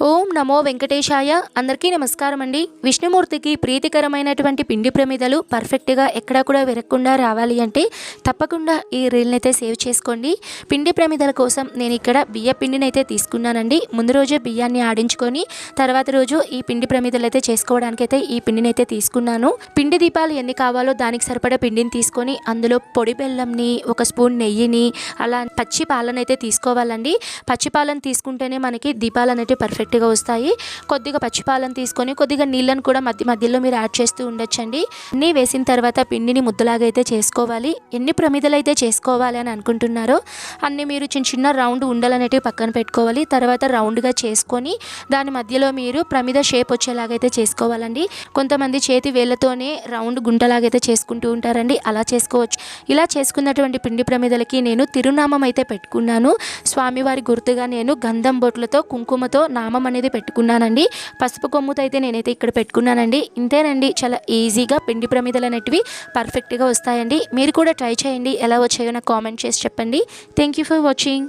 ఓం నమో వెంకటేశాయ. అందరికీ నమస్కారం అండి. విష్ణుమూర్తికి ప్రీతికరమైనటువంటి పిండి ప్రమిదలు పర్ఫెక్ట్గా ఎక్కడా కూడా విరగకుండా రావాలి అంటే తప్పకుండా ఈ రీల్ని అయితే సేవ్ చేసుకోండి. పిండి ప్రమిదల కోసం నేను ఇక్కడ బియ్య పిండిని అయితే తీసుకున్నానండి. ముందు రోజే బియ్యాన్ని ఆడించుకొని తర్వాత రోజు ఈ పిండి ప్రమిదలు అయితే చేసుకోవడానికి అయితే ఈ పిండిని అయితే తీసుకున్నాను. పిండి దీపాలు ఎన్ని కావాలో దానికి సరిపడా పిండిని తీసుకొని అందులో పొడి బెల్లంని, ఒక స్పూన్ నెయ్యిని, అలా పచ్చి పాలను అయితే తీసుకోవాలండి. పచ్చి పాలను తీసుకుంటేనే మనకి దీపాలు అనేవి పర్ఫెక్ట్గా వస్తాయి. కొద్దిగా పచ్చిపాలను తీసుకొని కొద్దిగా నీళ్ళను కూడా మధ్యలో మీరు యాడ్ చేస్తూ ఉండొచ్చండి. అన్నీ వేసిన తర్వాత పిండిని ముద్దలాగా అయితే చేసుకోవాలి. ఎన్ని ప్రమిదలు అయితే చేసుకోవాలి అని అనుకుంటున్నారో అన్ని మీరు చిన్న చిన్న రౌండ్ ఉండలు అనేటివి పక్కన పెట్టుకోవాలి. తర్వాత రౌండ్గా చేసుకొని దాని మధ్యలో మీరు ప్రమిద షేప్ వచ్చేలాగైతే చేసుకోవాలండి. కొంతమంది చేతి వేళ్ళతోనే రౌండ్ గుంటలాగైతే చేసుకుంటూ ఉంటారండి, అలా చేసుకోవచ్చు. ఇలా చేసుకున్నటువంటి పిండి ప్రమిదలకి నేను తిరునామం అయితే పెట్టుకున్నాను. స్వామివారి గుర్తుగా నేను గంధం బొట్లతో కుంకుమతో నామం అనేది పెట్టుకున్నానండి. పసుపు కొమ్ముతో అయితే నేనైతే ఇక్కడ పెట్టుకున్నానండి. ఇంతేనండి, చాలా ఈజీగా పిండి ప్రమిదలు అనేటివి పర్ఫెక్ట్గా వస్తాయండి. మీరు కూడా ట్రై చేయండి. ఎలా వచ్చాయో నాకు కామెంట్ చేసి చెప్పండి. Thank you for watching.